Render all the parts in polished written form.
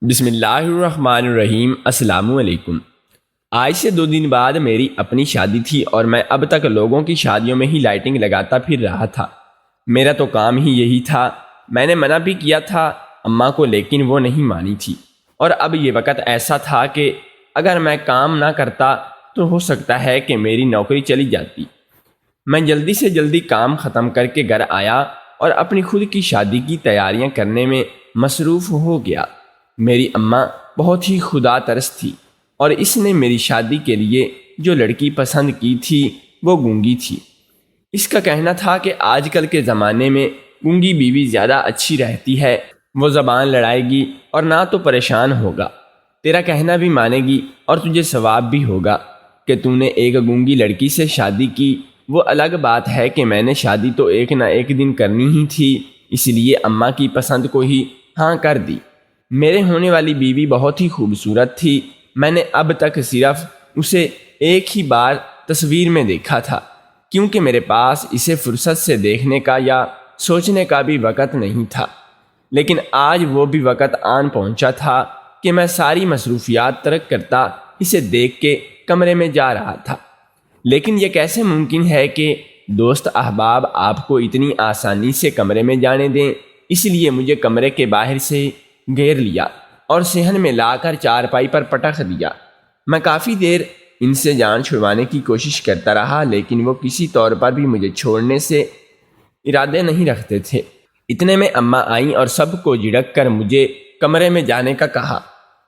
بسم اللہ الرحمن الرحیم۔ السلام علیکم۔ آج سے 2 دن بعد میری اپنی شادی تھی اور میں اب تک لوگوں کی شادیوں میں ہی لائٹنگ لگاتا پھر رہا تھا۔ میرا تو کام ہی یہی تھا۔ میں نے منع بھی کیا تھا اماں کو، لیکن وہ نہیں مانی تھی، اور اب یہ وقت ایسا تھا کہ اگر میں کام نہ کرتا تو ہو سکتا ہے کہ میری نوکری چلی جاتی۔ میں جلدی سے جلدی کام ختم کر کے گھر آیا اور اپنی خود کی شادی کی تیاریاں کرنے میں مصروف ہو گیا۔ میری اماں بہت ہی خدا ترس تھی، اور اس نے میری شادی کے لیے جو لڑکی پسند کی تھی وہ گونگی تھی۔ اس کا کہنا تھا کہ آج کل کے زمانے میں گونگی بیوی زیادہ اچھی رہتی ہے، وہ زبان لڑائے گی اور نہ تو پریشان ہوگا، تیرا کہنا بھی مانے گی اور تجھے ثواب بھی ہوگا کہ تو نے ایک گونگی لڑکی سے شادی کی۔ وہ الگ بات ہے کہ میں نے شادی تو ایک نہ ایک دن کرنی ہی تھی، اس لیے اماں کی پسند کو ہی ہاں کر دی۔ میرے ہونے والی بیوی بہت ہی خوبصورت تھی۔ میں نے اب تک صرف اسے ایک ہی بار تصویر میں دیکھا تھا، کیونکہ میرے پاس اسے فرصت سے دیکھنے کا یا سوچنے کا بھی وقت نہیں تھا۔ لیکن آج وہ بھی وقت آن پہنچا تھا کہ میں ساری مصروفیات ترک کرتا اسے دیکھ کے کمرے میں جا رہا تھا۔ لیکن یہ کیسے ممکن ہے کہ دوست احباب آپ کو اتنی آسانی سے کمرے میں جانے دیں؟ اس لیے مجھے کمرے کے باہر سے گھیر لیا اور صحن میں لا کر چارپائی پر پٹخ دیا۔ میں کافی دیر ان سے جان چھڑوانے کی کوشش کرتا رہا، لیکن وہ کسی طور پر بھی مجھے چھوڑنے سے ارادے نہیں رکھتے تھے۔ اتنے میں اماں آئیں اور سب کو جھڑک کر مجھے کمرے میں جانے کا کہا۔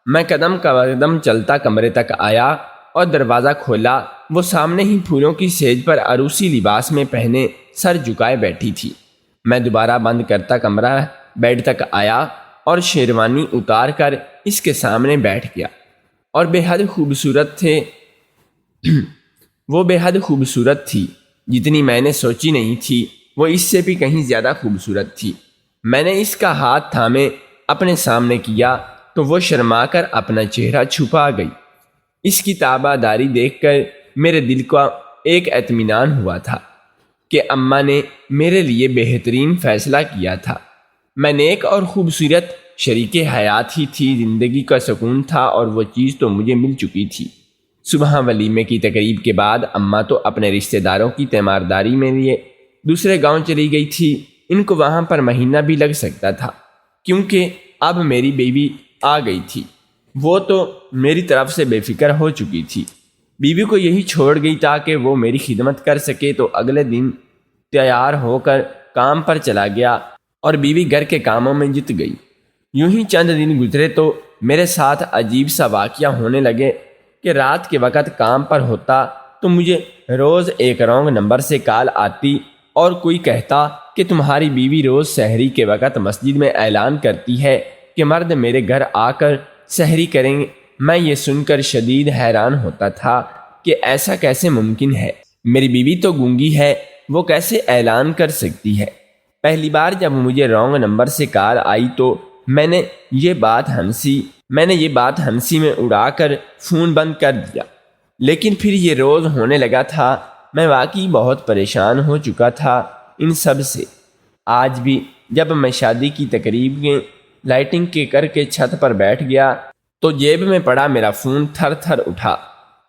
میں قدم قدم چلتا کمرے تک آیا اور دروازہ کھولا۔ وہ سامنے ہی پھولوں کی سیج پر عروسی لباس میں پہنے سر جھکائے بیٹھی تھی۔ میں دوبارہ بند کرتا کمرہ بیڈ تک آیا اور شیروانی اتار کر اس کے سامنے بیٹھ گیا، اور بے حد خوبصورت تھے وہ بے حد خوبصورت تھی، جتنی میں نے سوچی نہیں تھی وہ اس سے بھی کہیں زیادہ خوبصورت تھی۔ میں نے اس کا ہاتھ تھامے اپنے سامنے کیا تو وہ شرما کر اپنا چہرہ چھپا گئی۔ اس کی تابع داری دیکھ کر میرے دل کو ایک اطمینان ہوا تھا کہ اماں نے میرے لیے بہترین فیصلہ کیا تھا۔ میں نیک اور خوبصورت شریک حیات ہی تھی، زندگی کا سکون تھا، اور وہ چیز تو مجھے مل چکی تھی۔ صبح ولیمے کی تقریب کے بعد اماں تو اپنے رشتہ داروں کی تیمارداری میں لیے دوسرے گاؤں چلی گئی تھی۔ ان کو وہاں پر مہینہ بھی لگ سکتا تھا، کیونکہ اب میری بیوی آ گئی تھی۔ وہ تو میری طرف سے بے فکر ہو چکی تھی۔ بیوی کو یہی چھوڑ گئی تاکہ وہ میری خدمت کر سکے، تو اگلے دن تیار ہو کر کام پر چلا گیا اور بیوی گھر کے کاموں میں جت گئی۔ یوں ہی چند دن گزرے تو میرے ساتھ عجیب سا واقعہ ہونے لگے کہ رات کے وقت کام پر ہوتا تو مجھے روز ایک رونگ نمبر سے کال آتی اور کوئی کہتا کہ تمہاری بیوی روز سحری کے وقت مسجد میں اعلان کرتی ہے کہ مرد میرے گھر آ کر سحری کریں گے۔ میں یہ سن کر شدید حیران ہوتا تھا کہ ایسا کیسے ممکن ہے؟ میری بیوی تو گونگی ہے، وہ کیسے اعلان کر سکتی ہے؟ پہلی بار جب مجھے رونگ نمبر سے کال آئی تو میں نے یہ بات ہنسی میں اڑا کر فون بند کر دیا، لیکن پھر یہ روز ہونے لگا تھا۔ میں واقعی بہت پریشان ہو چکا تھا ان سب سے۔ آج بھی جب میں شادی کی تقریب میں لائٹنگ کے کر کے چھت پر بیٹھ گیا تو جیب میں پڑا میرا فون تھر تھر اٹھا۔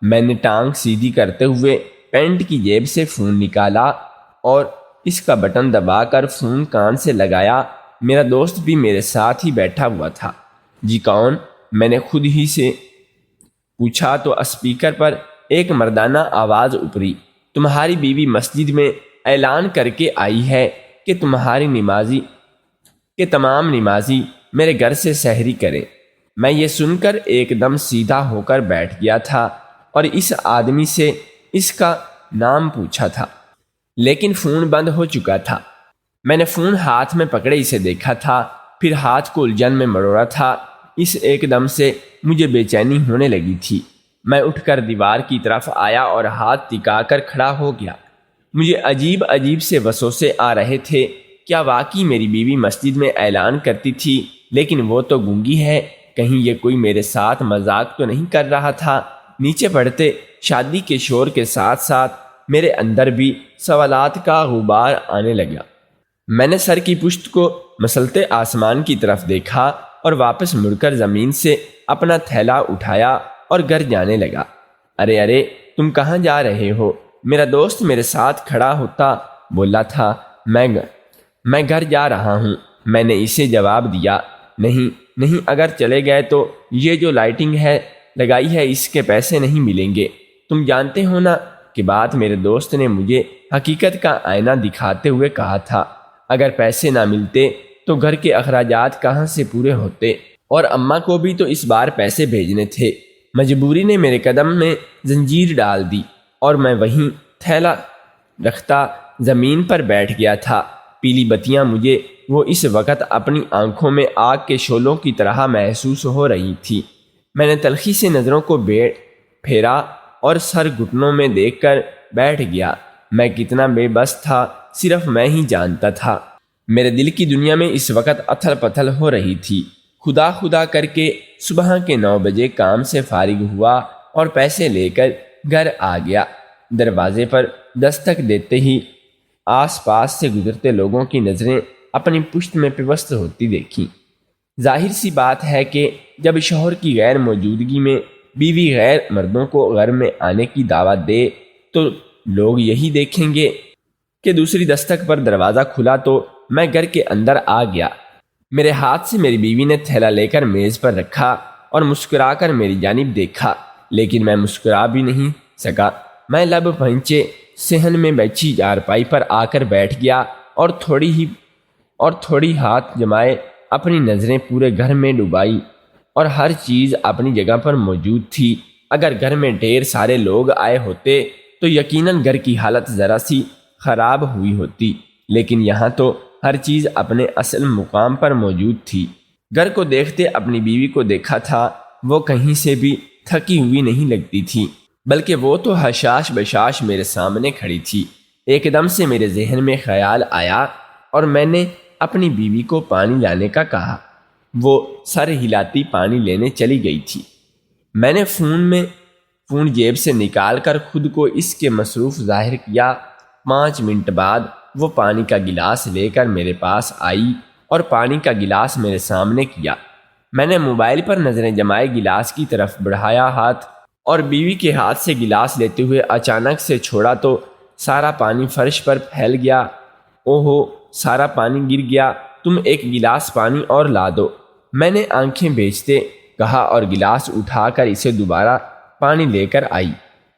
میں نے ٹانگ سیدھی کرتے ہوئے پینٹ کی جیب سے فون نکالا اور اس کا بٹن دبا کر فون کان سے لگایا۔ میرا دوست بھی میرے ساتھ ہی بیٹھا ہوا تھا۔ جی کون؟ میں نے خود ہی سے پوچھا تو اسپیکر پر ایک مردانہ آواز ابھری، تمہاری بیوی مسجد میں اعلان کر کے آئی ہے کہ تمام نمازی میرے گھر سے سحری کریں۔ میں یہ سن کر ایک دم سیدھا ہو کر بیٹھ گیا تھا اور اس آدمی سے اس کا نام پوچھا تھا، لیکن فون بند ہو چکا تھا۔ میں نے فون ہاتھ میں پکڑے اسے دیکھا تھا، پھر ہاتھ کو الجھن میں مروڑا تھا۔ اس ایک دم سے مجھے بے چینی ہونے لگی تھی۔ میں اٹھ کر دیوار کی طرف آیا اور ہاتھ ٹکا کر کھڑا ہو گیا۔ مجھے عجیب سے وسوسے آ رہے تھے۔ کیا واقعی میری بیوی مسجد میں اعلان کرتی تھی لیکن وہ تو گونگی ہے؟ کہیں یہ کوئی میرے ساتھ مذاق تو نہیں کر رہا تھا؟ نیچے پڑتے شادی کے شور کے ساتھ ساتھ میرے اندر بھی سوالات کا غبار آنے لگا۔ میں نے سر کی پشت کو مسلتے آسمان کی طرف دیکھا اور واپس مڑ کر زمین سے اپنا تھیلا اٹھایا اور گھر جانے لگا۔ ارے ارے تم کہاں جا رہے ہو؟ میرا دوست میرے ساتھ کھڑا ہوتا بولا تھا۔ میں گھر جا رہا ہوں، میں نے اسے جواب دیا۔ نہیں، اگر چلے گئے تو یہ جو لائٹنگ ہے لگائی ہے اس کے پیسے نہیں ملیں گے۔ تم جانتے ہو نا کہ بات میرے دوست نے مجھے حقیقت کا آئینہ دکھاتے ہوئے کہا تھا۔ اگر پیسے نہ ملتے تو گھر کے اخراجات کہاں سے پورے ہوتے، اور اماں کو بھی تو اس بار پیسے بھیجنے تھے۔ مجبوری نے میرے قدم میں زنجیر ڈال دی اور میں وہیں تھیلا رکھتا زمین پر بیٹھ گیا تھا۔ پیلی بتیاں مجھے وہ اس وقت اپنی آنکھوں میں آگ کے شعلوں کی طرح محسوس ہو رہی تھی۔ میں نے تلخی سے نظروں کو پھیرا اور سر گھٹنوں میں دیکھ کر بیٹھ گیا۔ میں کتنا بے بس تھا صرف میں ہی جانتا تھا۔ میرے دل کی دنیا میں اس وقت اتھل پتھل ہو رہی تھی۔ خدا کر کے صبح کے 9 بجے کام سے فارغ ہوا اور پیسے لے کر گھر آ گیا۔ دروازے پر دستک دیتے ہی آس پاس سے گزرتے لوگوں کی نظریں اپنی پشت میں پیوست ہوتی دیکھیں۔ ظاہر سی بات ہے کہ جب شوہر کی غیر موجودگی میں بیوی غیر مردوں کو گھر میں آنے کی دعوت دے تو لوگ یہی دیکھیں گے کہ دوسری دستک پر دروازہ کھلا تو میں گھر کے اندر آ گیا۔ میرے ہاتھ سے میری بیوی نے تھیلا لے کر میز پر رکھا اور مسکرا کر میری جانب دیکھا، لیکن میں مسکرا بھی نہیں سکا۔ میں لب پہنچے صحن میں بیٹھی چارپائی پر آ کر بیٹھ گیا اور تھوڑی ہاتھ جمائے اپنی نظریں پورے گھر میں ڈبائی، اور ہر چیز اپنی جگہ پر موجود تھی۔ اگر گھر میں ڈھیر سارے لوگ آئے ہوتے تو یقیناً گھر کی حالت ذرا سی خراب ہوئی ہوتی، لیکن یہاں تو ہر چیز اپنے اصل مقام پر موجود تھی۔ گھر کو دیکھتے اپنی بیوی کو دیکھا تھا، وہ کہیں سے بھی تھکی ہوئی نہیں لگتی تھی، بلکہ وہ تو حشاش بشاش میرے سامنے کھڑی تھی۔ ایک دم سے میرے ذہن میں خیال آیا اور میں نے اپنی بیوی کو پانی لانے کا کہا۔ وہ سر ہلاتی پانی لینے چلی گئی تھی۔ میں نے فون جیب سے نکال کر خود کو اس کے مصروف ظاہر کیا۔ 5 منٹ بعد وہ پانی کا گلاس لے کر میرے پاس آئی اور پانی کا گلاس میرے سامنے کیا۔ میں نے موبائل پر نظریں جمائے گلاس کی طرف بڑھایا ہاتھ، اور بیوی کے ہاتھ سے گلاس لیتے ہوئے اچانک سے چھوڑا تو سارا پانی فرش پر پھیل گیا۔ اوہو، سارا پانی گر گیا، تم ایک گلاس پانی اور لا دو، میں نے آنکھیں بھیجتے کہا اور گلاس اٹھا کر اسے دوبارہ پانی لے کر آئی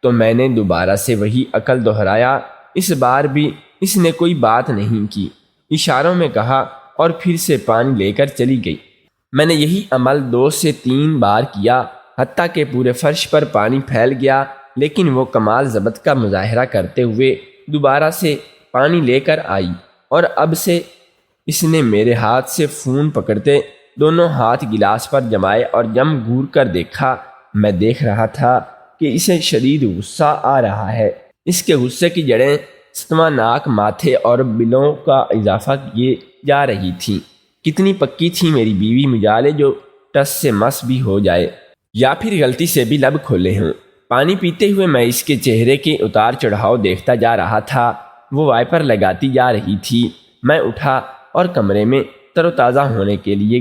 تو میں نے دوبارہ سے وہی عقل دہرایا۔ اس بار بھی اس نے کوئی بات نہیں کی، اشاروں میں کہا اور پھر سے پانی لے کر چلی گئی۔ میں نے یہی عمل 2 سے 3 بار کیا، حتیٰ کہ پورے فرش پر پانی پھیل گیا، لیکن وہ کمال ضبط کا مظاہرہ کرتے ہوئے دوبارہ سے پانی لے کر آئی، اور اب سے اس نے میرے ہاتھ سے فون پکڑتے دونوں ہاتھ گلاس پر جمائے اور جم گور کر دیکھا۔ میں دیکھ رہا تھا کہ اسے شدید غصہ آ رہا ہے۔ اس کے غصے کی جڑیں ستما ناک ماتھے اور بلوں کا اضافہ کیے جا رہی تھیں۔ کتنی پکی تھی میری بیوی، مجالے جو ٹس سے مس بھی ہو جائے یا پھر غلطی سے بھی لب کھولے ہوں۔ پانی پیتے ہوئے میں اس کے چہرے کے اتار چڑھاؤ دیکھتا جا رہا تھا۔ وہ وائپر لگاتی جا رہی تھی۔ میں اٹھا اور کمرے میں تر و تازہ ہونے کے لیے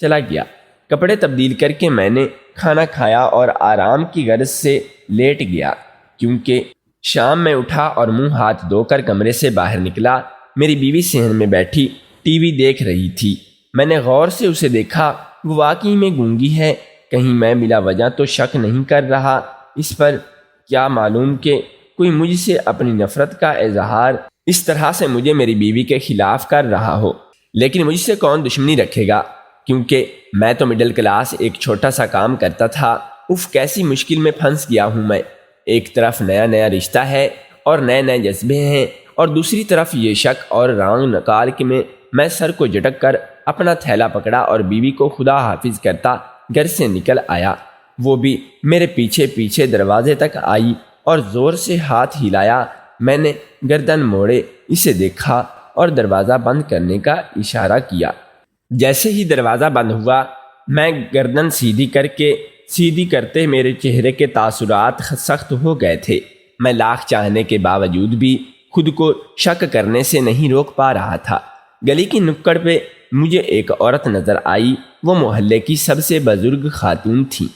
چلا گیا۔ کپڑے تبدیل کر کے میں نے کھانا کھایا اور آرام کی غرض سے لیٹ گیا، کیونکہ شام میں اٹھا اور منہ ہاتھ دھو کر کمرے سے باہر نکلا۔ میری بیوی صحن میں بیٹھی ٹی وی دیکھ رہی تھی۔ میں نے غور سے اسے دیکھا، وہ واقعی میں گونگی ہے۔ کہیں میں بلا وجہ تو شک نہیں کر رہا اس پر؟ کیا معلوم کہ کوئی مجھ سے اپنی نفرت کا اظہار اس طرح سے مجھے میری بیوی کے خلاف کر رہا ہو، لیکن مجھ سے کون دشمنی رکھے گا، کیونکہ میں تو مڈل کلاس ایک چھوٹا سا کام کرتا تھا۔ کیسی مشکل میں پھنس گیا ہوں میں۔ ایک طرف نیا رشتہ ہے اور نئے جذبے ہیں، اور دوسری طرف یہ شک اور رانگ نکال کے میں سر کو جھٹک کر اپنا تھیلا پکڑا اور بیوی کو خدا حافظ کرتا گھر سے نکل آیا۔ وہ بھی میرے پیچھے دروازے تک آئی اور زور سے ہاتھ ہلایا۔ میں نے گردن موڑے اسے دیکھا اور دروازہ بند کرنے کا اشارہ کیا۔ جیسے ہی دروازہ بند ہوا، میں گردن سیدھی کرتے میرے چہرے کے تاثرات سخت ہو گئے تھے۔ میں لاکھ چاہنے کے باوجود بھی خود کو شک کرنے سے نہیں روک پا رہا تھا۔ گلی کی نکڑ پہ مجھے ایک عورت نظر آئی۔ وہ محلے کی سب سے بزرگ خاتون تھیں۔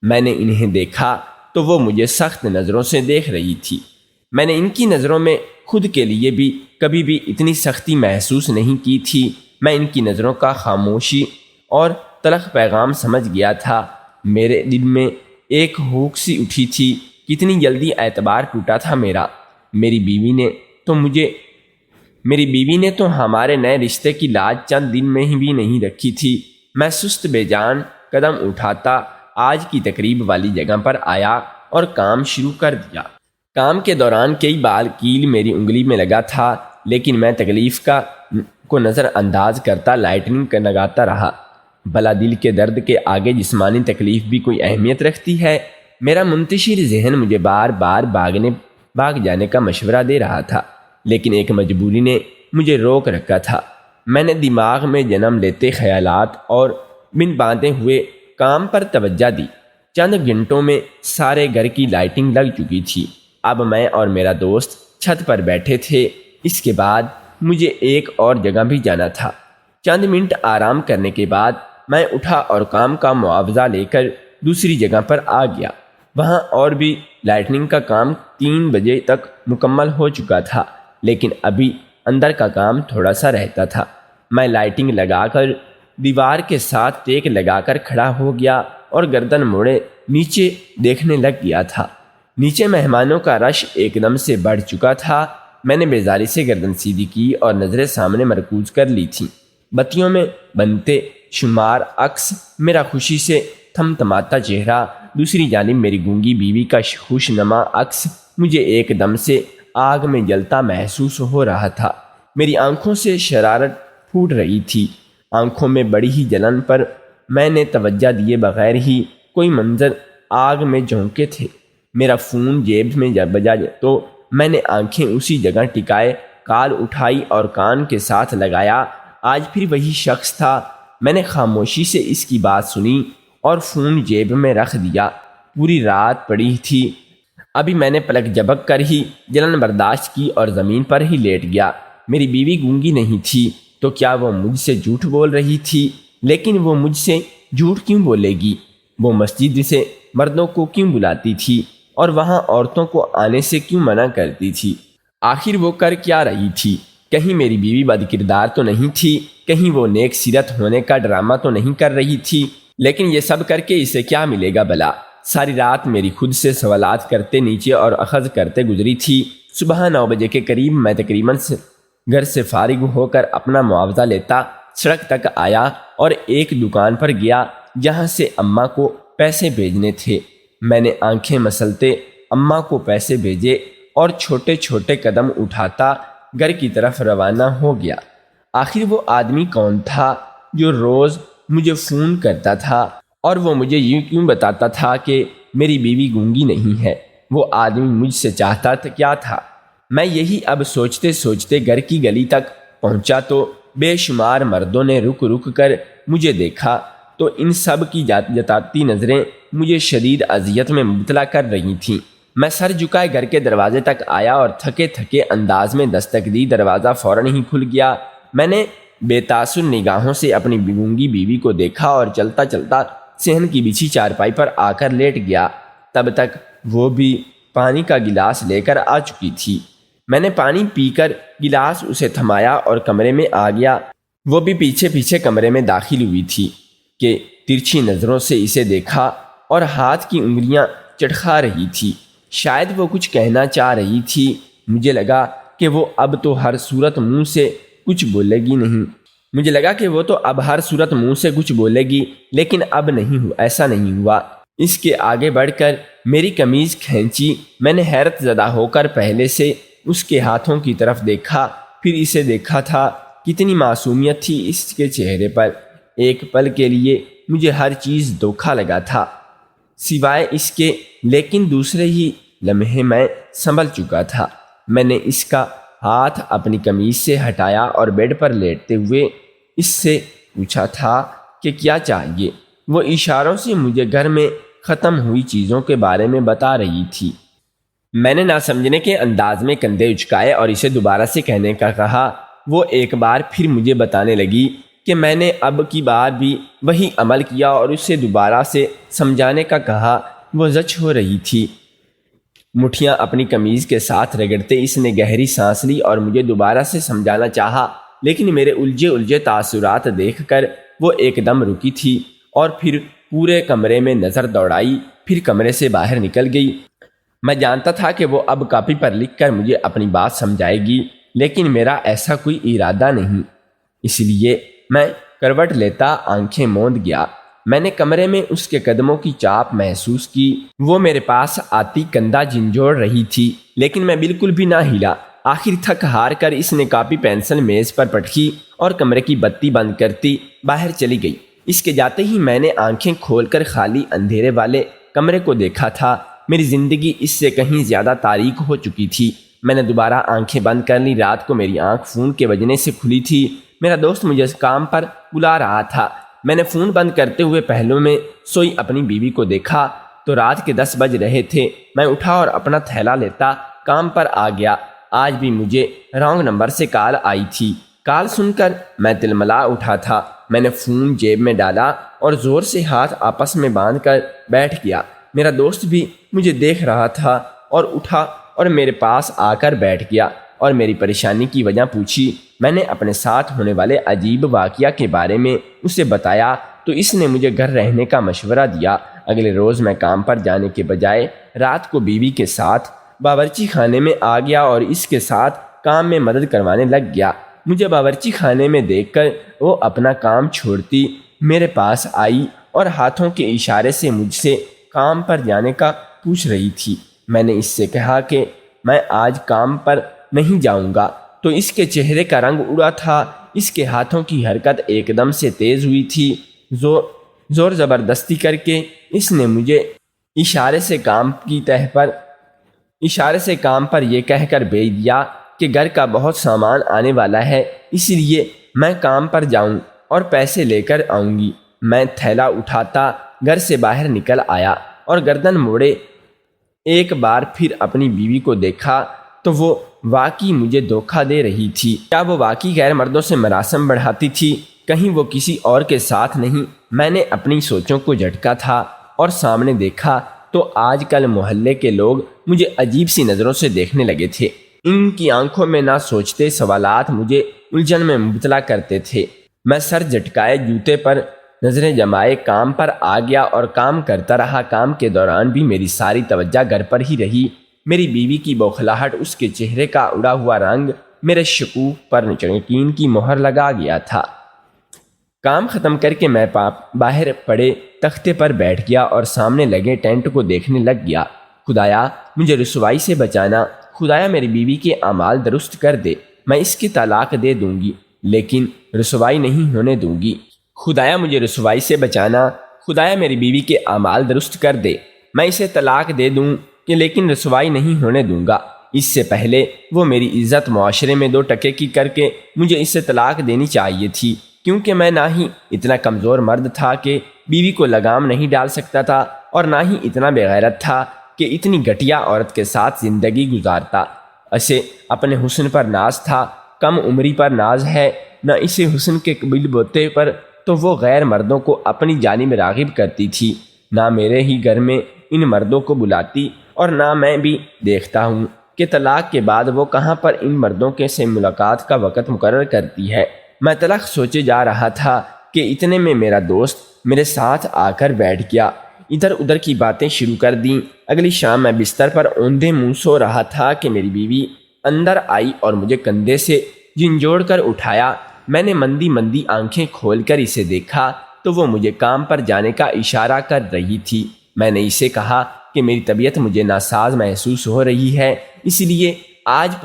میں نے انہیں دیکھا تو وہ مجھے سخت نظروں سے دیکھ رہی تھی۔ میں نے ان کی نظروں میں خود کے لیے بھی کبھی بھی اتنی سختی محسوس نہیں کی تھی۔ میں ان کی نظروں کا خاموشی اور تلخ پیغام سمجھ گیا تھا۔ میرے دل میں ایک ہوک سی اٹھی تھی، کتنی جلدی اعتبار ٹوٹا تھا میرا۔ میری بیوی نے تو ہمارے نئے رشتے کی لاج چند دن میں ہی بھی نہیں رکھی تھی۔ میں سست بے جان قدم اٹھاتا آج کی تقریب والی جگہ پر آیا اور کام شروع کر دیا۔ کام کے دوران کئی بار کیل میری انگلی میں لگا تھا، لیکن میں تکلیف کو نظر انداز کرتا لائٹنگ لگاتا رہا۔ بلا دل کے درد کے آگے جسمانی تکلیف بھی کوئی اہمیت رکھتی ہے؟ میرا منتشر ذہن مجھے بار بار بھاگ جانے کا مشورہ دے رہا تھا، لیکن ایک مجبوری نے مجھے روک رکھا تھا۔ میں نے دماغ میں جنم لیتے خیالات اور بن باندھے ہوئے کام پر توجہ دی۔ چند گھنٹوں میں سارے گھر کی لائٹنگ لگ چکی تھی۔ اب میں اور میرا دوست چھت پر بیٹھے تھے۔ اس کے بعد مجھے ایک اور جگہ بھی جانا تھا۔ چند منٹ آرام کرنے کے بعد میں اٹھا اور کام کا معاوضہ لے کر دوسری جگہ پر آ گیا۔ وہاں اور بھی لائٹنگ کا کام 3 بجے تک مکمل ہو چکا تھا، لیکن ابھی اندر کا کام تھوڑا سا رہتا تھا۔ میں لائٹنگ لگا کر دیوار کے ساتھ ٹیک لگا کر کھڑا ہو گیا اور گردن موڑے نیچے دیکھنے لگ گیا تھا۔ نیچے مہمانوں کا رش ایک دم سے بڑھ چکا تھا۔ میں نے بیزاری سے گردن سیدھی کی اور نظریں سامنے مرکوز کر لی تھیں۔ بتیوں میں بنتے شمار عکس، میرا خوشی سے تھمتھماتا چہرہ، دوسری جانب میری گونگی بیوی کا خوش نما عکس مجھے ایک دم سے آگ میں جلتا محسوس ہو رہا تھا۔ میری آنکھوں سے شرارت پھوٹ رہی تھی۔ آنکھوں میں بڑی ہی جلن پر میں نے توجہ دیے بغیر ہی کوئی منظر آگ میں جھونکے تھے۔ میرا فون جیب میں بجا تو میں نے آنکھیں اسی جگہ ٹکائے کال اٹھائی اور کان کے ساتھ لگایا۔ آج پھر وہی شخص تھا۔ میں نے خاموشی سے اس کی بات سنی اور فون جیب میں رکھ دیا۔ پوری رات پڑی تھی۔ ابھی میں نے پلک جھپک کر ہی جلن برداشت کی اور زمین پر ہی لیٹ گیا۔ میری بیوی گونگی نہیں تھی تو کیا وہ مجھ سے جھوٹ بول رہی تھی؟ لیکن وہ مجھ سے جھوٹ کیوں بولے گی؟ وہ مسجد سے مردوں کو کیوں بلاتی تھی اور وہاں عورتوں کو آنے سے کیوں منع کرتی تھی؟ آخر وہ کر کیا رہی تھی؟ کہیں میری بیوی بد کردار تو نہیں تھی؟ کہیں وہ نیک سیرت ہونے کا ڈرامہ تو نہیں کر رہی تھی؟ لیکن یہ سب کر کے اسے کیا ملے گا بلا؟ ساری رات میری خود سے سوالات کرتے نیچے اور اخذ کرتے گزری تھی۔ صبح 9 بجے کے قریب میں تقریباً گھر سے فارغ ہو کر اپنا معاوضہ لیتا سڑک تک آیا اور ایک دکان پر گیا جہاں سے اماں کو پیسے بھیجنے تھے۔ میں نے آنکھیں مسلتے اماں کو پیسے بھیجے اور چھوٹے چھوٹے قدم اٹھاتا گھر کی طرف روانہ ہو گیا۔ آخر وہ آدمی کون تھا جو روز مجھے فون کرتا تھا اور وہ مجھے یوں کیوں بتاتا تھا کہ میری بیوی گونگی نہیں ہے؟ وہ آدمی مجھ سے چاہتا کیا تھا؟ میں یہی اب سوچتے سوچتے گھر کی گلی تک پہنچا تو بے شمار مردوں نے رک رک کر مجھے دیکھا تو ان سب کی جتاتی نظریں مجھے شدید اذیت میں مبتلا کر رہی تھیں۔ میں سر جھکائے گھر کے دروازے تک آیا اور تھکے تھکے انداز میں دستک دی۔ دروازہ فوراً ہی کھل گیا۔ میں نے بے تاثر نگاہوں سے اپنی گونگی بیوی کو دیکھا اور چلتا چلتا صحن کی بچھی چارپائی پر آ کر لیٹ گیا۔ تب تک وہ بھی پانی کا گلاس لے کر آ چکی تھی۔ میں نے پانی پی کر گلاس اسے تھمایا اور کمرے میں آ گیا۔ وہ بھی پیچھے پیچھے کمرے میں داخل ہوئی تھی کہ ترچھی نظروں سے اسے دیکھا اور ہاتھ کی انگلیاں چٹخا رہی تھی۔ شاید وہ کچھ کہنا چاہ رہی تھی۔ مجھے لگا کہ وہ اب تو ہر صورت منہ سے کچھ بولے گی نہیں۔ لیکن اب نہیں ہوا، ایسا نہیں ہوا۔ اس کے آگے بڑھ کر میری قمیض کھینچی۔ میں نے حیرت زدہ ہو کر پہلے سے اس کے ہاتھوں کی طرف دیکھا، پھر اسے دیکھا تھا۔ کتنی معصومیت تھی اس کے چہرے پر۔ ایک پل کے لیے مجھے ہر چیز دھوکا لگا تھا سوائے اس کے، لیکن دوسرے ہی لمحے میں سنبھل چکا تھا۔ میں نے اس کا ہاتھ اپنی قمیض سے ہٹایا اور بیڈ پر لیٹتے ہوئے اس سے پوچھا تھا کہ کیا چاہیے۔ وہ اشاروں سے مجھے گھر میں ختم ہوئی چیزوں کے بارے میں بتا رہی تھی۔ میں نے نہ سمجھنے کے انداز میں کندھے اچکائے اور اسے دوبارہ سے کہنے کا کہا۔ وہ ایک بار پھر مجھے بتانے لگی کہ میں نے اب کی بار بھی وہی عمل کیا اور اسے دوبارہ سے سمجھانے کا کہا۔ وہ زچ ہو رہی تھی۔ مٹھیاں اپنی قمیض کے ساتھ رگڑتے اس نے گہری سانس لی اور مجھے دوبارہ سے سمجھانا چاہا، لیکن میرے الجھے تاثرات دیکھ کر وہ ایک دم رکی تھی اور پھر پورے کمرے میں نظر دوڑائی، پھر کمرے سے باہر نکل گئی۔ میں جانتا تھا کہ وہ اب کاپی پر لکھ کر مجھے اپنی بات سمجھائے گی، لیکن میرا ایسا کوئی ارادہ نہیں، اس لیے میں کروٹ لیتا آنکھیں موند گیا۔ میں نے کمرے میں اس کے قدموں کی چاپ محسوس کی۔ وہ میرے پاس آتی کندھا جھنجھوڑ رہی تھی، لیکن میں بالکل بھی نہ ہلا۔ آخر تھک ہار کر اس نے کاپی پینسل میز پر پٹکی اور کمرے کی بتی بند کرتی باہر چلی گئی۔ اس کے جاتے ہی میں نے آنکھیں کھول کر خالی اندھیرے والے کمرے کو دیکھا تھا۔ میری زندگی اس سے کہیں زیادہ تاریک ہو چکی تھی۔ میں نے دوبارہ آنکھیں بند کر لی۔ رات کو میری آنکھ فون کے بجنے سے کھلی تھی۔ میرا دوست مجھے کام پر بلا رہا تھا۔ میں نے فون بند کرتے ہوئے پہلو میں سوئی اپنی بیوی کو دیکھا تو رات کے 10 بج رہے تھے۔ میں اٹھا اور اپنا تھیلا لیتا کام پر آ گیا۔ آج بھی مجھے رانگ نمبر سے کال آئی تھی۔ کال سن کر میں تلملا اٹھا تھا۔ میں نے فون جیب میں ڈالا اور زور سے ہاتھ آپس میں باندھ کر بیٹھ گیا۔ میرا دوست بھی مجھے دیکھ رہا تھا اور اٹھا اور میرے پاس آ کر بیٹھ گیا اور میری پریشانی کی وجہ پوچھی۔ میں نے اپنے ساتھ ہونے والے عجیب واقعہ کے بارے میں اسے بتایا تو اس نے مجھے گھر رہنے کا مشورہ دیا۔ اگلے روز میں کام پر جانے کے بجائے رات کو بیوی کے ساتھ باورچی خانے میں آ گیا اور اس کے ساتھ کام میں مدد کروانے لگ گیا۔ مجھے باورچی خانے میں دیکھ کر وہ اپنا کام چھوڑتی میرے پاس آئی اور ہاتھوں کے اشارے سے مجھ سے کام پر جانے کا پوچھ رہی تھی۔ میں نے اس سے کہا کہ میں آج کام پر نہیں جاؤں گا تو اس کے چہرے کا رنگ اڑا تھا۔ اس کے ہاتھوں کی حرکت ایک دم سے تیز ہوئی تھی۔ زور زبردستی کر کے اس نے مجھے اشارے سے کام پر یہ کہہ کر بھیج دیا کہ گھر کا بہت سامان آنے والا ہے، اس لیے میں کام پر جاؤں اور پیسے لے کر آؤں گی۔ میں تھیلا اٹھاتا گھر سے باہر نکل آیا اور گردن موڑے ایک بار پھر اپنی بیوی کو دیکھا تو وہ واقعی مجھے دھوکہ دے رہی تھی۔ کیا وہ واقعی غیر مردوں سے مراسم بڑھاتی تھی؟ کہیں وہ کسی اور کے ساتھ نہیں؟ میں نے اپنی سوچوں کو جھٹکا تھا اور سامنے دیکھا تو آج کل محلے کے لوگ مجھے عجیب سی نظروں سے دیکھنے لگے تھے۔ ان کی آنکھوں میں نہ سوچتے سوالات مجھے الجھن میں مبتلا کرتے تھے۔ میں سر جھٹکائے جوتے پر نظریں جمائے کام پر آ گیا اور کام کرتا رہا۔ کام کے دوران بھی میری ساری توجہ گھر پر ہی رہی۔ میری بیوی کی بوکھلاہٹ، اس کے چہرے کا اڑا ہوا رنگ میرے شکوک پر یقین کی مہر لگا گیا تھا۔ کام ختم کر کے میں باہر پڑے تختے پر بیٹھ گیا اور سامنے لگے ٹینٹ کو دیکھنے لگ گیا۔ خدایا مجھے رسوائی سے بچانا، خدایا میری بیوی کے اعمال درست کر دے۔ میں اس کی طلاق دے دوں گی لیکن رسوائی نہیں ہونے دوں گی۔ خدایا مجھے رسوائی سے بچانا، خدایا میری بیوی کے اعمال درست کر دے۔ میں اسے طلاق دے دوں کہ لیکن رسوائی نہیں ہونے دوں گا۔ اس سے پہلے وہ میری عزت معاشرے میں 2 ٹکے کی کر کے مجھے اسے طلاق دینی چاہیے تھی، کیونکہ میں نہ ہی اتنا کمزور مرد تھا کہ بیوی کو لگام نہیں ڈال سکتا تھا اور نہ ہی اتنا بےغیرت تھا کہ اتنی گھٹیا عورت کے ساتھ زندگی گزارتا۔ اسے اپنے حسن پر ناز تھا، کم عمری پر ناز ہے، نہ اسے حسن کے بل بوتے پر تو وہ غیر مردوں کو اپنی جانب راغب کرتی تھی۔ نہ میرے ہی گھر میں ان مردوں کو بلاتی اور نہ میں بھی دیکھتا ہوں کہ طلاق کے بعد وہ کہاں پر ان مردوں کے سے ملاقات کا وقت مقرر کرتی ہے۔ میں تلخ سوچے جا رہا تھا کہ اتنے میں میرا دوست میرے ساتھ آ کر بیٹھ گیا۔ ادھر ادھر کی باتیں شروع کر دیں۔ اگلی شام میں بستر پر اوندھے منہ سو رہا تھا کہ میری بیوی اندر آئی اور مجھے کندھے سے جھنجھوڑ کر اٹھایا۔ میں نے مندی مندی آنکھیں کھول کر اسے دیکھا تو وہ مجھے کام پر جانے کا اشارہ کر رہی تھی۔ میں نے اسے کہا کہ میری طبیعت مجھے ناساز محسوس ہو رہی ہے، اس لیے آج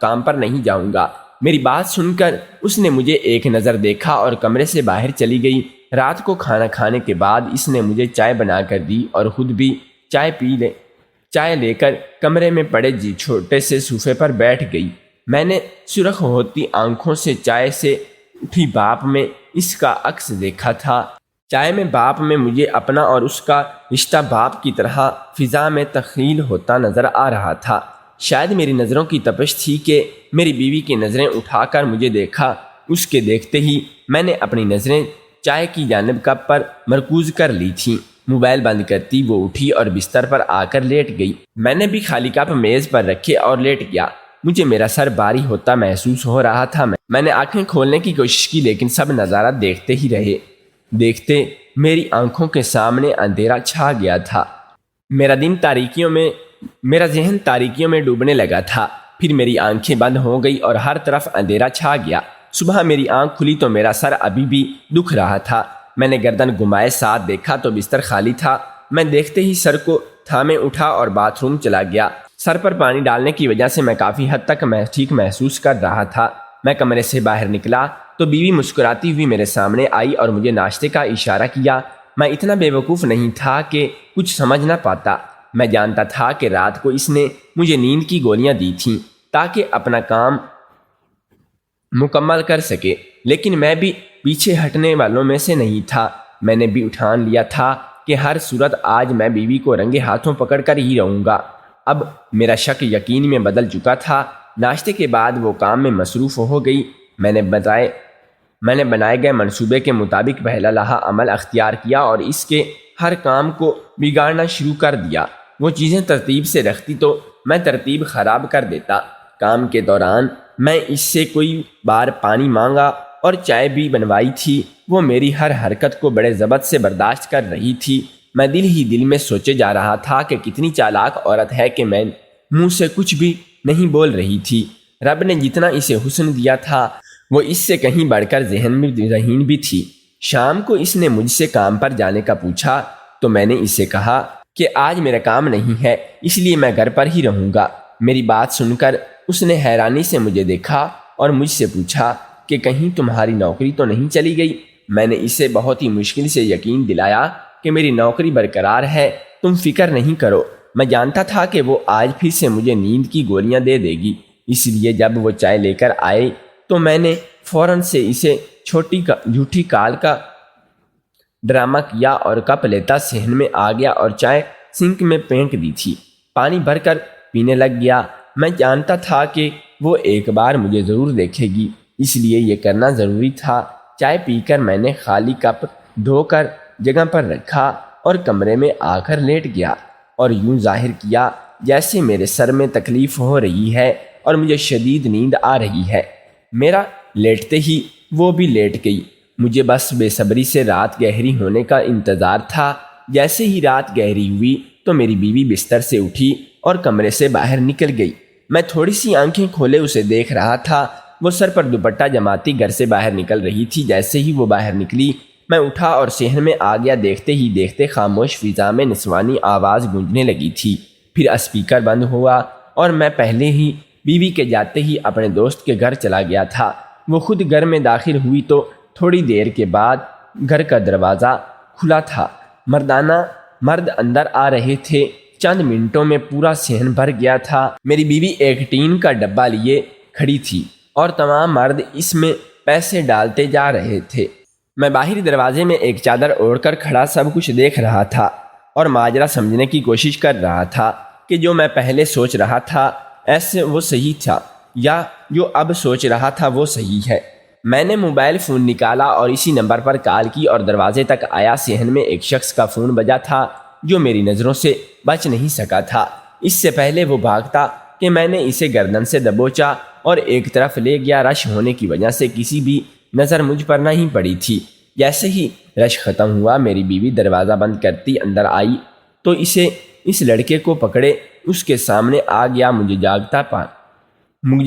کام پر نہیں جاؤں گا۔ میری بات سن کر اس نے مجھے ایک نظر دیکھا اور کمرے سے باہر چلی گئی۔ رات کو کھانا کھانے کے بعد اس نے مجھے چائے بنا کر دی اور خود بھی چائے لے کر کمرے میں پڑے چھوٹے سے صوفے پر بیٹھ گئی۔ میں نے سرخ ہوتی آنکھوں سے چائے سے اٹھی باپ میں اس کا عکس دیکھا تھا۔ چائے میں باپ میں مجھے اپنا اور اس کا رشتہ باپ کی طرح فضا میں تخیل ہوتا نظر آ رہا تھا۔ شاید میری نظروں کی تپش تھی کہ میری بیوی کی نظریں اٹھا کر مجھے دیکھا۔ اس کے دیکھتے ہی میں نے اپنی نظریں چائے کی جانب کپ پر مرکوز کر لی تھیں۔ موبائل بند کرتی وہ اٹھی اور بستر پر آ کر لیٹ گئی۔ میں نے بھی خالی کپ میز پر رکھے اور لیٹ گیا۔ مجھے میرا سر بھاری ہوتا محسوس ہو رہا تھا۔ میں نے آنکھیں کھولنے کی کوشش کی لیکن سب نظارہ دیکھتے ہی رہے۔ دیکھتے میری آنکھوں کے سامنے اندھیرا چھا گیا تھا۔ میرا ذہن تاریکیوں میں ڈوبنے لگا تھا۔ پھر میری آنکھیں بند ہو گئی اور ہر طرف اندھیرا چھا گیا۔ صبح میری آنکھ کھلی تو میرا سر ابھی بھی دکھ رہا تھا۔ میں نے گردن گھمائے ساتھ دیکھا تو بستر خالی تھا۔ میں دیکھتے ہی سر کو تھامے اٹھا اور باتھ روم چلا گیا۔ سر پر پانی ڈالنے کی وجہ سے میں کافی حد تک ٹھیک محسوس کر رہا تھا۔ میں کمرے سے باہر نکلا تو بیوی مسکراتی ہوئی میرے سامنے آئی اور مجھے ناشتے کا اشارہ کیا۔ میں اتنا بے وقوف نہیں تھا کہ کچھ سمجھ نہ پاتا۔ میں جانتا تھا کہ رات کو اس نے مجھے نیند کی گولیاں دی تھیں تاکہ اپنا کام مکمل کر سکے، لیکن میں بھی پیچھے ہٹنے والوں میں سے نہیں تھا۔ میں نے بھی ٹھان لیا تھا کہ ہر صورت آج میں بیوی کو رنگے ہاتھوں پکڑ کر ہی رہوں گا۔ اب میرا شک یقین میں بدل چکا تھا۔ ناشتے کے بعد وہ کام میں مصروف ہو گئی۔ میں نے بنائے گئے منصوبے کے مطابق پہلا لمحہ عمل اختیار کیا اور اس کے ہر کام کو بگاڑنا شروع کر دیا۔ وہ چیزیں ترتیب سے رکھتی تو میں ترتیب خراب کر دیتا۔ کام کے دوران میں اس سے کوئی بار پانی مانگا اور چائے بھی بنوائی تھی۔ وہ میری ہر حرکت کو بڑے ضبط سے برداشت کر رہی تھی۔ میں دل ہی دل میں سوچے جا رہا تھا کہ کتنی چالاک عورت ہے کہ میں منہ سے کچھ بھی نہیں بول رہی تھی۔ رب نے جتنا اسے حسن دیا تھا وہ اس سے کہیں بڑھ کر ذہن میں ذہین بھی تھی۔ شام کو اس نے مجھ سے کام پر جانے کا پوچھا تو میں نے اسے کہا کہ آج میرا کام نہیں ہے، اس لیے میں گھر پر ہی رہوں گا۔ میری بات سن کر اس نے حیرانی سے مجھے دیکھا اور مجھ سے پوچھا کہ کہیں تمہاری نوکری تو نہیں چلی گئی؟ میں نے اسے بہت ہی مشکل سے یقین دلایا کہ میری نوکری برقرار ہے، تم فکر نہیں کرو۔ میں جانتا تھا کہ وہ آج پھر سے مجھے نیند کی گولیاں دے دے گی، اس لیے جب وہ چائے لے کر آئے تو میں نے فوراً سے اسے جھوٹی کال کا ڈرامہ کیا اور کپ لیتا صحن میں آ گیا اور چائے سنک میں پھینک دی تھی۔ پانی بھر کر پینے لگ گیا۔ میں جانتا تھا کہ وہ ایک بار مجھے ضرور دیکھے گی، اس لیے یہ کرنا ضروری تھا۔ چائے پی کر میں نے خالی کپ دھو کر جگہ پر رکھا اور کمرے میں آ کر لیٹ گیا اور یوں ظاہر کیا جیسے میرے سر میں تکلیف ہو رہی ہے اور مجھے شدید نیند آ رہی ہے۔ میرا لیٹتے ہی وہ بھی لیٹ گئی۔ مجھے بس بے صبری سے رات گہری ہونے کا انتظار تھا۔ جیسے ہی رات گہری ہوئی تو میری بیوی بستر سے اٹھی اور کمرے سے باہر نکل گئی۔ میں تھوڑی سی آنکھیں کھولے اسے دیکھ رہا تھا۔ وہ سر پر دوپٹہ جماتی گھر سے باہر نکل رہی تھی۔ جیسے ہی وہ باہر نکلی میں اٹھا اور صحن میں آ گیا۔ دیکھتے ہی دیکھتے خاموش فضا میں نسوانی آواز گونجنے لگی تھی۔ پھر اسپیکر بند ہوا اور میں پہلے ہی بیوی کے جاتے ہی اپنے دوست کے گھر چلا گیا تھا۔ وہ خود گھر میں داخل ہوئی تو تھوڑی دیر کے بعد گھر کا دروازہ کھلا تھا۔ مرد اندر آ رہے تھے۔ چند منٹوں میں پورا صحن بھر گیا تھا۔ میری بیوی ایک ٹین کا ڈبہ لیے کھڑی تھی اور تمام مرد اس میں پیسے ڈالتے جا رہے تھے۔ میں باہری دروازے میں ایک چادر اوڑھ کر کھڑا سب کچھ دیکھ رہا تھا اور ماجرا سمجھنے کی کوشش کر رہا تھا کہ جو میں پہلے سوچ رہا تھا ایسے وہ صحیح تھا یا جو اب سوچ رہا تھا وہ صحیح ہے۔ میں نے موبائل فون نکالا اور اسی نمبر پر کال کی اور دروازے تک آیا۔ صحن میں ایک شخص کا فون بجا تھا جو میری نظروں سے بچ نہیں سکا تھا۔ اس سے پہلے وہ بھاگتا کہ میں نے اسے گردن سے دبوچا اور ایک طرف لے گیا۔ رش ہونے کی وجہ سے کسی بھی نظر مجھ پر نہیں پڑی تھی۔ جیسے ہی رش ختم ہوا میری بیوی دروازہ بند کرتی اندر آئی تو اس لڑکے کو پکڑے اس کے سامنے آ گیا۔ مجھے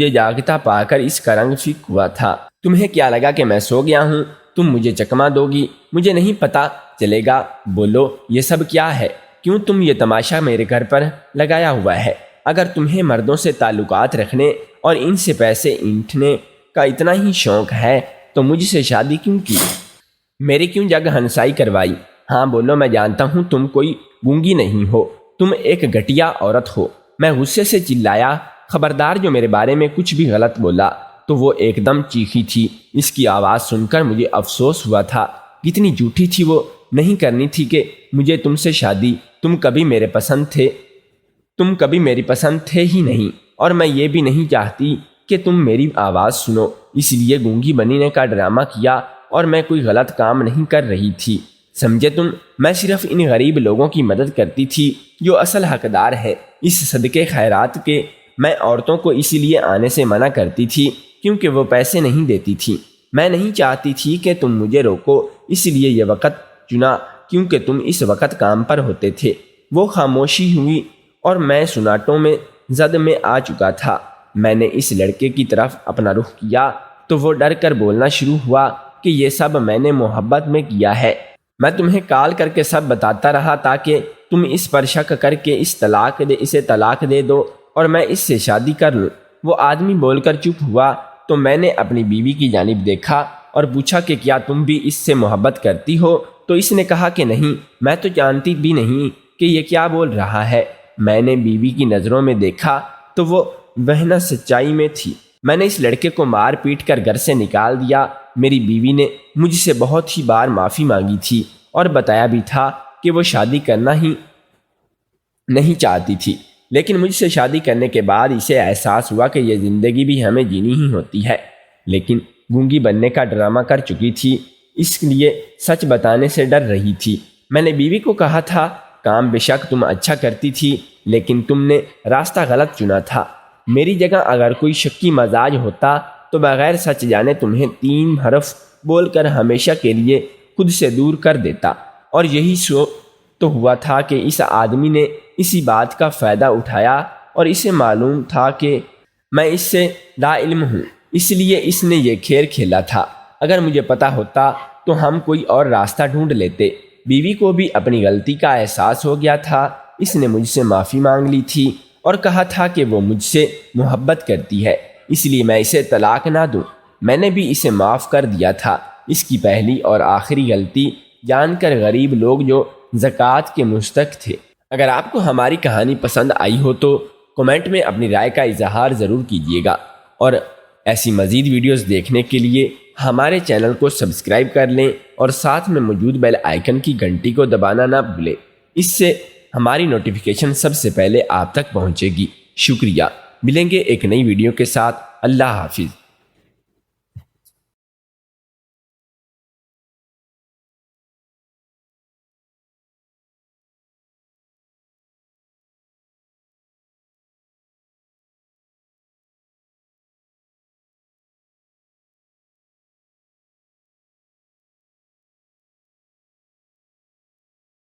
جاگتا پا کر اس کا رنگ فیکا ہوا تھا۔ تمہیں کیا لگا کہ میں سو گیا ہوں؟ تم مجھے چکما دو گی؟ مجھے نہیں پتا چلے گا؟ بولو یہ سب کیا ہے؟ کیوں تم یہ تماشا میرے گھر پر لگایا ہوا ہے؟ اگر تمہیں مردوں سے تعلقات رکھنے اور ان سے پیسے اینٹھنے کا اتنا ہی شوق ہے تو مجھ سے شادی کیوں کی؟ میری کیوں جگ ہنسائی کروائی؟ ہاں بولو، میں جانتا ہوں تم کوئی گونگی نہیں ہو، تم ایک گھٹیا عورت ہو۔ میں غصے سے چلایا، خبردار جو میرے بارے میں کچھ بھی غلط بولا تو وہ ایک دم چیخی تھی۔ اس کی آواز سن کر مجھے افسوس ہوا تھا، کتنی جھوٹی تھی وہ۔ نہیں کرنی تھی کہ مجھے تم سے شادی، تم کبھی میری پسند تھے ہی نہیں، اور میں یہ بھی نہیں چاہتی کہ تم میری آواز سنو۔ اس لیے گونگی بننے کا ڈرامہ کیا اور میں کوئی غلط کام نہیں کر رہی تھی۔ سمجھے تم، میں صرف ان غریب لوگوں کی مدد کرتی تھی جو اصل حقدار ہیں۔ اس صدقے خیرات کے میں عورتوں کو اسی لیے آنے سے منع کرتی تھی کیونکہ وہ پیسے نہیں دیتی تھی۔ میں نہیں چاہتی تھی کہ تم مجھے روکو، اس لیے یہ وقت چنا کیونکہ تم اس وقت کام پر ہوتے تھے۔ وہ خاموشی ہوئی اور میں سناٹوں میں زد میں آ چکا تھا۔ میں نے اس لڑکے کی طرف اپنا رخ کیا تو وہ ڈر کر بولنا شروع ہوا کہ یہ سب میں نے محبت میں کیا ہے۔ میں تمہیں کال کر کے سب بتاتا رہا تاکہ تم اس پر شک کر کے اسے طلاق دے دو اور میں اس سے شادی کر لوں۔ وہ آدمی بول کر چپ ہوا تو میں نے اپنی بیوی کی جانب دیکھا اور پوچھا کہ کیا تم بھی اس سے محبت کرتی ہو؟ تو اس نے کہا کہ نہیں، میں تو جانتی بھی نہیں کہ یہ کیا بول رہا ہے۔ میں نے بیوی کی نظروں میں دیکھا تو وہ وہنہ سچائی میں تھی۔ میں نے اس لڑکے کو مار پیٹ کر گھر سے نکال دیا۔ میری بیوی نے مجھ سے بہت ہی بار معافی مانگی تھی اور بتایا بھی تھا کہ وہ شادی کرنا ہی نہیں چاہتی تھی، لیکن مجھ سے شادی کرنے کے بعد اسے احساس ہوا کہ یہ زندگی بھی ہمیں جینی ہی ہوتی ہے، لیکن گونگی بننے کا ڈرامہ کر چکی تھی، اس لیے سچ بتانے سے ڈر رہی تھی۔ میں نے بیوی کو کہا تھا، کام بے شک تم اچھا کرتی تھی لیکن تم نے راستہ غلط چنا تھا۔ میری جگہ اگر کوئی شکی مزاج ہوتا تو بغیر سچ جانے تمہیں 3 حرف بول کر ہمیشہ کے لیے خود سے دور کر دیتا، اور یہی سو تو ہوا تھا کہ اس آدمی نے اسی بات کا فائدہ اٹھایا اور اسے معلوم تھا کہ میں اس سے لا علم ہوں، اس لیے اس نے یہ کھیل کھیلا تھا۔ اگر مجھے پتا ہوتا تو ہم کوئی اور راستہ ڈھونڈ لیتے۔ بیوی کو بھی اپنی غلطی کا احساس ہو گیا تھا۔ اس نے مجھ سے معافی مانگ لی تھی اور کہا تھا کہ وہ مجھ سے محبت کرتی ہے، اس لیے میں اسے طلاق نہ دوں۔ میں نے بھی اسے معاف کر دیا تھا۔ اس کی پہلی اور آخری غلطی جان کر غریب لوگ جو زکوٰۃ کے مستحق تھے۔ اگر آپ کو ہماری کہانی پسند آئی ہو تو کمنٹ میں اپنی رائے کا اظہار ضرور کیجیے گا، اور ایسی مزید ویڈیوز دیکھنے کے لیے ہمارے چینل کو سبسکرائب کر لیں اور ساتھ میں موجود بیل آئیکن کی گھنٹی کو دبانا نہ بھولیں۔ اس سے ہماری نوٹیفیکیشن سب سے پہلے آپ تک پہنچے گی۔ شکریہ۔ ملیں گے ایک نئی ویڈیو کے ساتھ۔ اللہ حافظ۔